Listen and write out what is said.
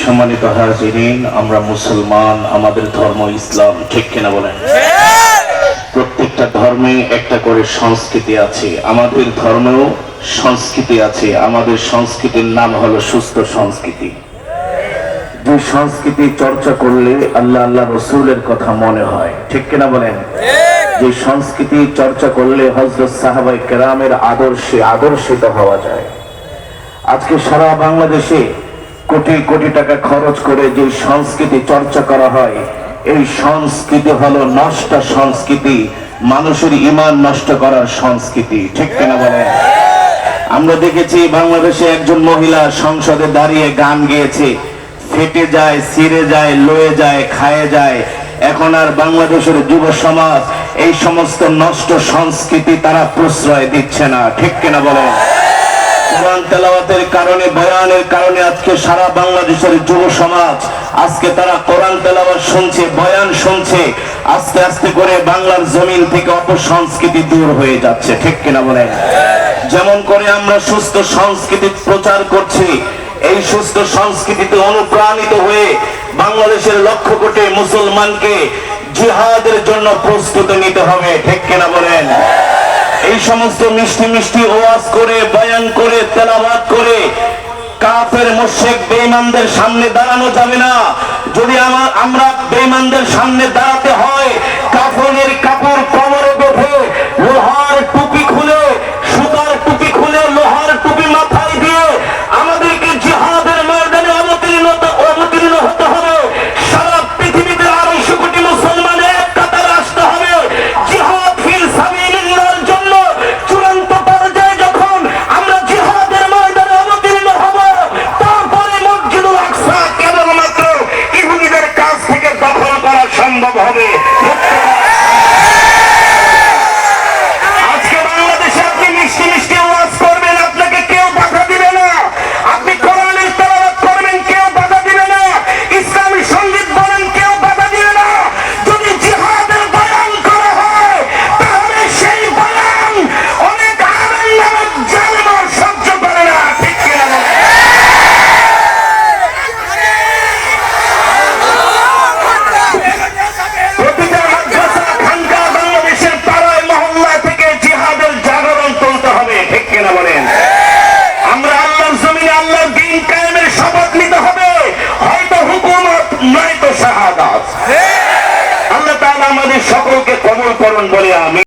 সম্মানিত হাজিরিন, আমরা মুসলমান, আমাদের ধর্ম ইসলাম, ঠিক কিনা বলেন? প্রত্যেকটা ধর্মে একটা করে সংস্কৃতি আছে। আমাদের ধর্মেও সংস্কৃতি আছে। আমাদের সংস্কৃতির নাম হলো সুস্থ সংস্কৃতি। যে সংস্কৃতি চর্চা করলে আল্লাহ আল্লাহ রসুলের কথা মনে হয়, ঠিক কিনা বলেন? যে সংস্কৃতি চর্চা করলে হযরত সাহাবায়ে কেরামের আদর্শে আদর্শিত হওয়া যায়। আজকে সারা বাংলাদেশে কোটি কোটি টাকা খরচ করে যে সংস্কৃতি চর্চা করা হয়, এই সংস্কৃতি হলো নষ্ট সংস্কৃতি, মানুষের ঈমান নষ্ট করার সংস্কৃতি, ঠিক কিনা বলেন? আমরা দেখেছি বাংলাদেশে একজন মহিলা সংসদে দাঁড়িয়ে গান গেয়েছে, ফেটে যায়, ছিঁড়ে যায়, লয়ে যায়, খায়ে যায়। এখন আর বাংলাদেশের যুব সমাজ এই সমস্ত নষ্ট সংস্কৃতি তারা প্রশ্রয় দিচ্ছে না, ঠিক কিনা বলেন? কোরআন তেলাওয়াতের কারণে, বয়ানের কারণে আজকে সারা বাংলাদেশের যুব সমাজ আজকে তারা কোরআন তেলাওয়াত শুনছে, বয়ান শুনছে। আস্তে আস্তে করে বাংলার জমিন থেকে অপসংস্কৃতি দূর হয়ে যাচ্ছে, ঠিক কিনা বলেন? যেমন করে আমরা সুস্থ সংস্কৃতি প্রচার করছি, এই সুস্থ সংস্কৃতিতে অনুপ্রাণিত হয়ে বাংলাদেশের লক্ষ কোটি মুসলমানকে জিহাদের জন্য প্রস্তুত নিতে হবে, ঠিক কিনা বলেন? এই সমস্ত মিষ্টি মিষ্টি ওয়াজ করে, বয়ান করে, তেলাওয়াত করে কাফের মুশরিক বেঈমানদের সামনে দাঁড়ানো যাবে না। যদি আমরা বেঈমানদের সামনে দাঁড়াতে হয়, কাফনের কাপড় কোমরে বেঁধে, লোহার টুপি খুলে, সুতার টুপি খুলে, লোহার টুপি মাথায় দিয়ে আমাদেরকে জিহাদের ময়দানে অবতীর্ণ হতে হবে। সারা পৃথিবীতে 250 কোটি মুসলমান এক কাতারে আসতে হবে। জিহাদ ফিল সাবিলিল্লাহর জন্য চূড়ান্ত পর্যায়ে যখন আমরা জিহাদের ময়দানে অবতীর্ণ হব, তারপরে মসজিদুল আকসা কেবলমাত্র ইহুদিদের কাছ থেকে দখল করা সম্ভব হবে। আজকে বাংলাদেশে আপনি মিষ্টি মিষ্টি ওয়াজ করবেন, আপনাকে কেউ বাধা দিবে না। আপনি কোরআনের তেলাওয়াত করবেন, কেউ বাধা দিবে না। ইসলামী সঙ্গীত বলেন, কেউ বাধা দিবে না। যদি জিহাদের বয়ান করা হয়, তাহলে সেই বয়ান অনেক আলেম নামক জালেমও সহ্য করে না, ঠিক কিনা বলেন? প্রতিটা মাদ্রাসা, খানকা, বাংলাদেশের পাড়ায় মহল্লা থেকে জিহাদের জাগরণ তুলতে হবে, ঠিক কিনা বলেন? আমরা আল্লাহর জমিনে আল্লাহর দ্বীন কায়েমের শপথ নিতে হবে, হয়তো হুকুমত নয়তো শাহাদাত। আল্লাহ তাআলা আমাদের সকলকে কবুল করুন বলে আমি